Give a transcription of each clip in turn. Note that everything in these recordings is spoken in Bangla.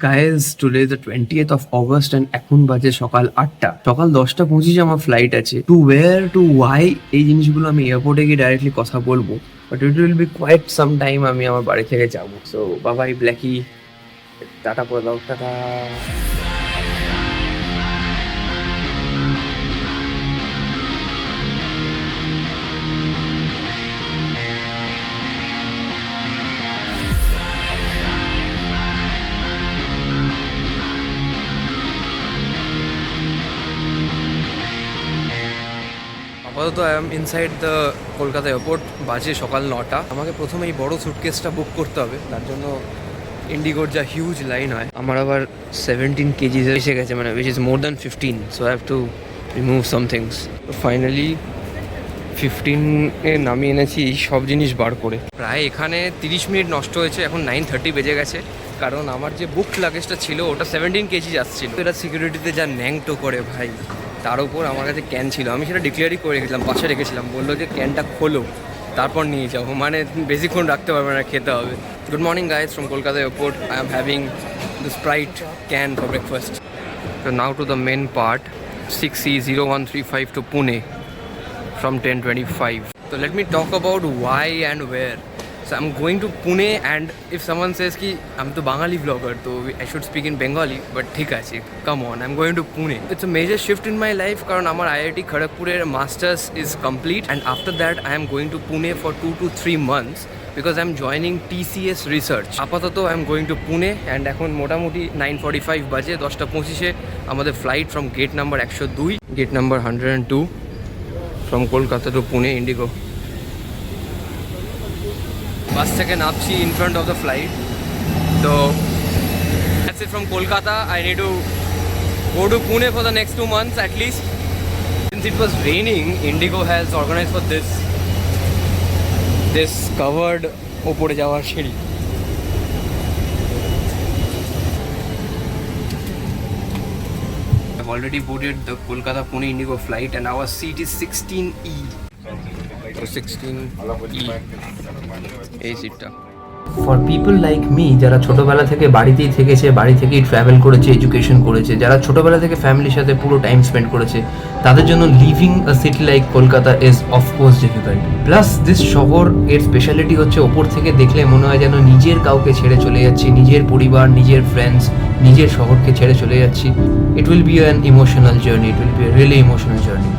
Guys today the 20th of August and এখন বাজে সকাল 8টা। সকাল 10টা 25 আমার ফ্লাইট আছে। টু ওয়্যার টু ওয়াই এই জিনিসগুলো আমি এয়ারপোর্টে গিয়ে ডাইরেক্টলি কথা বলবো, but it will be quite some time আমি আমার বাড়ি থেকে যাবো। সো বাবাই ব্ল্যাকি, টাটা করে দাও, টাটা। আপাতত I am inside the Kolkata airport, বাজে সকাল 9টা। আমাকে প্রথমে এই বড় সুটকেসটা বুক করতে হবে, তার জন্য ইন্ডিগোর যা হিউজ লাইন হয়। আমার আবার 17 কেজিস এসে গেছে, মানে which is more than 15, so I have to remove some things. Finally 15-এ নামিয়ে এনেছি এই সব জিনিস বার করে। প্রায় এখানে 30 মিনিট নষ্ট হয়েছে, এখন 9:30 বেজে গেছে, কারণ আমার যে বুক লাগেজটা ছিল ওটা 17 কেজি আসছিল। এটা সিকিউরিটিতে যা ন্যাংটো করে ভাই, তার উপর আমার কাছে ক্যান ছিল, আমি সেটা ডিক্লেয়ারই করে রেখেছিলাম, পাশে রেখেছিলাম। বললো যে ক্যানটা খোলো তারপর নিয়ে যাবো, মানে বেশিক্ষণ রাখতে পারবে না, খেতে হবে। Good morning guys from Kolkata airport. I am having the Sprite can for breakfast. So now to the main part, 6C0135 to Pune from 10:25. So let me talk about why and where. So I'm going to Pune, and if someone says ki I'm the Bengali vlogger, so I should speak in Bengali, but ঠিক আছে, come on, I'm going to Pune. It's a major shift in my life কারণ আমার IIT Kharagpurer masters is complete, and after that I am going to Pune for 2 to 3 months because I'm joining TCS research. আপাতত I am going to Pune, and এখন মোটামুটি 9:45 বাজে। 10:25-এ আমাদের flight from gate number 102, gate number 102 from Kolkata to Pune IndiGo. Bus থেকে নামছি in front of the flight. তো that's it from Kolkata. I need to go to Pune for the next 2 months at least. Since it was raining, Indigo has organized for this covered opore jawar shiri. I've already boarded the Kolkata Pune Indigo flight and our seat is 16E. So 16E এই সিটটা। ফর পিপল লাইক মি, যারা ছোটোবেলা থেকে বাড়িতেই থেকেছে, বাড়ি থেকেই ট্রাভেল করেছে, এডুকেশন করেছে, যারা ছোটোবেলা থেকে ফ্যামিলির সাথে পুরো টাইম স্পেন্ড করেছে, তাদের জন্য living a city like Kolkata is of course difficult. Plus this শহর এর স্পেশালিটি হচ্ছে ওপর থেকে দেখলে মনে হয় যেন নিজের কাউকে ছেড়ে চলে যাচ্ছি, নিজের পরিবার, নিজের ফ্রেন্ডস, নিজের শহরকে ছেড়ে চলে যাচ্ছি। ইট will be an emotional journey, it will be really emotional journey.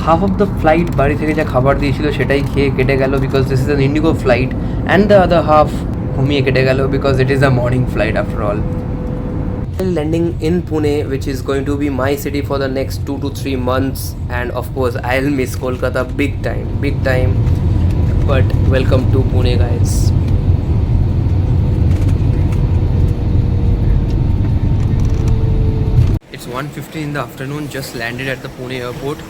Half of the flight বাড়ি থেকে যা খাবার দিয়েছিল সেটাই খেয়ে কেটে গেল, because this is an Indigo flight, and the other half ঘুমিয়ে কেটে গেল, because it is a morning flight after all. Landing in Pune, which is going to be my city for the next 2 to 3 months, and of course I'll miss Kolkata big time, but welcome to Pune guys. It's 1:50 in the afternoon, just landed at the Pune airport,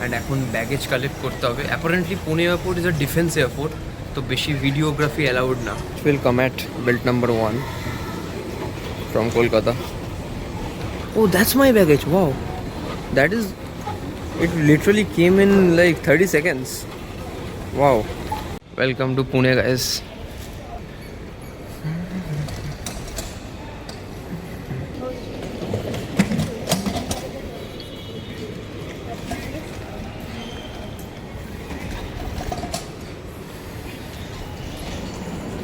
and এখন ব্যাগেজ কালেক্ট করতে হবে। Apparently Pune airport is a defence airport, তো বেশি ভিডিওগ্রাফি অ্যালাউড না। Will come at belt number 1 from Kolkata. Oh, that's my baggage. Wow, that is, it literally came in like 30 seconds. Wow. Welcome to Pune guys.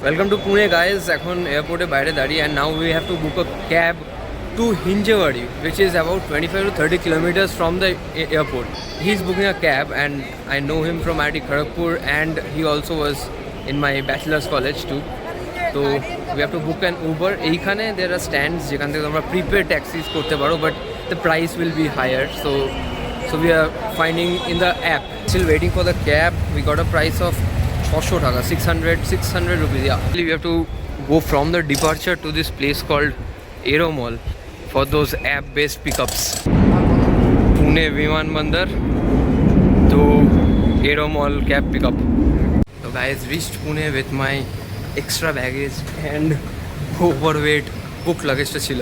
Welcome to Pune guys. এখন এয়ারপোর্টে বাইরে দাঁড়িয়ে, and now we have to book a cab to Hinjewadi, which is about 25 to 30 kilometers from the airport. He's booking a cab, and I know him from IIT Kharagpur, and he also was in my bachelor's college too. So we have to book an Uber. এইখানে there are stands যেখান থেকে তোমরা prepaid taxis করতে পারো, but the price will be higher. So we are finding in the app. Still waiting for the cab. We got a price of 600 টাকা, 600 rupees. Yeah, we have to go from the departure to this place called Aero Mall for those app-based pickups. Pune Viman Bandar to Aero Mall cab pickup. So guys, reached Pune with my extra baggage and overweight book luggage টা ছিল,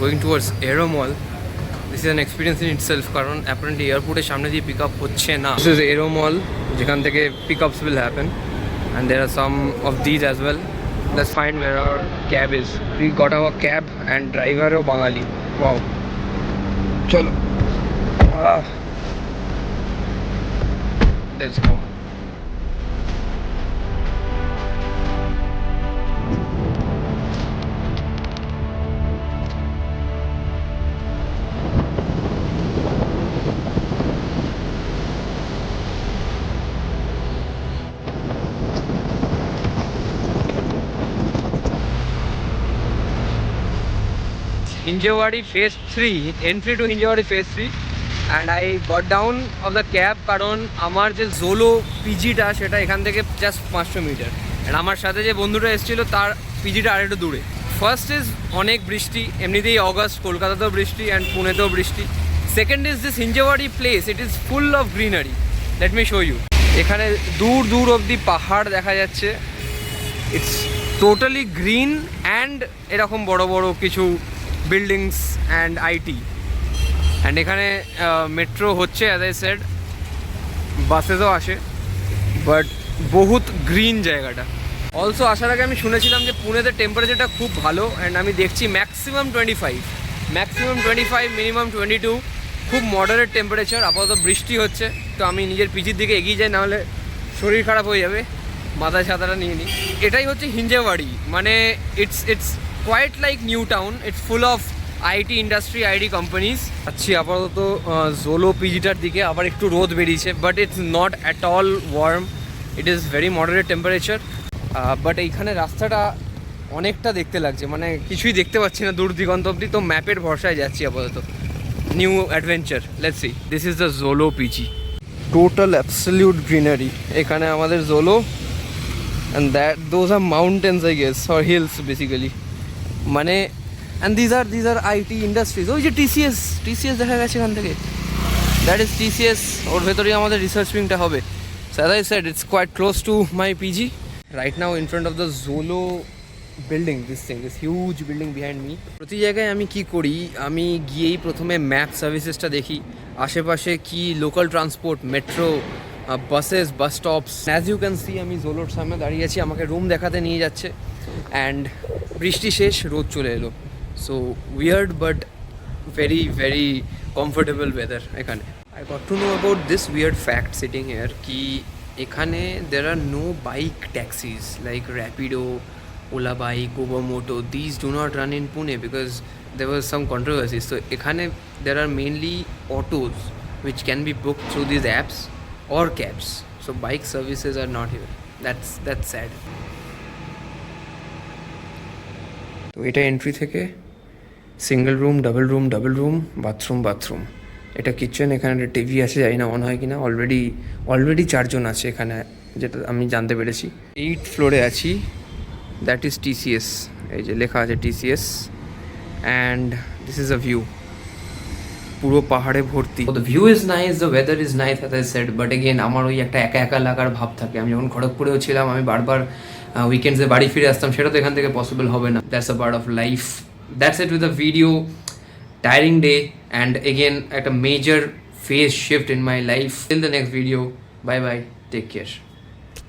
going towards Aero Mall. This is an experience in itself কারণ apparently এয়ারপোর্টের সামনে দিয়ে পিক আপ হচ্ছে না। This is Aero Mall যেখান থেকে pickups will happen, and there are some of these as well. Let's find where our cab is. We got our cab and driver O Bangali. Wow. চলো. Let's go. Hinjewadi phase 3, entry to Hinjewadi phase 3, and I got down of the cab কারণ আমার যে জোলো পিজিটা সেটা এখান থেকে জাস্ট 500 মিটার, অ্যান্ড আমার সাথে যে বন্ধুটা এসেছিল তার পিজিটা আরেকটু দূরে। ফার্স্ট ইজ অনেক বৃষ্টি, এমনিতেই অগস্ট, কলকাতাতেও বৃষ্টি অ্যান্ড পুনেতেও বৃষ্টি। Second is this Hinjewadi place, it is full of greenery. Let me show you. এখানে দূর দূর অবধি পাহাড় দেখা যাচ্ছে, ইটস টোটালি গ্রিন অ্যান্ড এরকম বড় বড় কিছু বিল্ডিংস অ্যান্ড আইটি, অ্যান্ড এখানে মেট্রো হচ্ছে, অ্যাজ আই সেড, বাসেসও আসে, বাট বহুত গ্রিন জায়গাটা। অলসো আসার আগে আমি শুনেছিলাম যে পুনেতে টেম্পারেচারটা খুব ভালো, অ্যান্ড আমি দেখছি ম্যাক্সিমাম 25, মিনিমাম 22, খুব মডারেট টেম্পারেচার। আপাতত বৃষ্টি হচ্ছে, তো আমি নিজের পিজির দিকে এগিয়ে যাই, নাহলে শরীর খারাপ হয়ে যাবে, মাথায় ছাতাটা নিয়ে নিই। এটাই হচ্ছে হিঞ্জেওয়াড়ি, মানে it's quite like New Town, it's full of IT industry, IT companies. আচ্ছা, আপাতত জোলো পিজিটার দিকে আবার একটু রোদ বেরিয়েছে, but it's not at all warm, it is very moderate temperature. But এইখানে রাস্তাটা অনেকটা দেখতে লাগছে, মানে কিছুই দেখতে পাচ্ছি না দূর দিগন্ত অব্দি, তো ম্যাপের ভরসায় যাচ্ছি আপাতত। New adventure, let's see. This is the Zolo PG, total absolute greenery. এখানে আমাদের Zolo, and those are mountains I guess, or hills basically, মানে, and these are IT industries. ওই যে টিসিএস দেখা গেছে এখান থেকে, দ্যাট ইজ টিসিএস, ওর ভেতরেই আমাদের রিসার্চ উইংটা হবে। So as I said, it's quite close to my PG. Right now in front of the Zolo building, this huge building behind me. প্রতি জায়গায় আমি কি করি, আমি গিয়েই প্রথমে ম্যাপ সার্ভিসেসটা দেখি, আশেপাশে কি local transport, metro, buses, bus stops. As you can see আমি জোলোর সামনে দাঁড়িয়ে আছি, আমাকে রুম দেখাতে নিয়ে যাচ্ছে, অ্যান্ড বৃষ্টি শেষ, রোদ চলে এলো। So weird but very very comfortable weather এখানে। I got to know about this weird fact sitting here ki ekhane there are no bike taxis like Rapido, Ola Bike, Uber Moto. These do not run in Pune because there was some controversy. So ekhane there are mainly autos which can be booked through these apps or cabs. So bike services are not here. That's sad. তো এটা এন্ট্রি থেকে single room, double room, bathroom. এটা কিচেন, এখানে একটা টিভি আছে, জানি না অন হয় কিনা। অলরেডি 4 জন আছে এখানে, যেটা আমি জানতে পেরেছি। 8th ফ্লোরে আছি, দ্যাট ইজ টিসিএস, এই যে লেখা আছে TCS, and this is a view, পুরো পাহাড়ে ভর্তি। The view is nice, the weather is nice, as I said, but again আমার ওই একটা একা লাগার ভাব থাকে। আমি যখন খড়গপুরেও ছিলাম, আমি বারবার উইকেন্ডসে বাড়ি ফিরে আসতাম, সেটা তো এখান থেকে পসিবল হবে না। That's a part of life. That's it with the video. Tiring day, and again at a major phase shift in my life. Till the next video, bye bye, take care.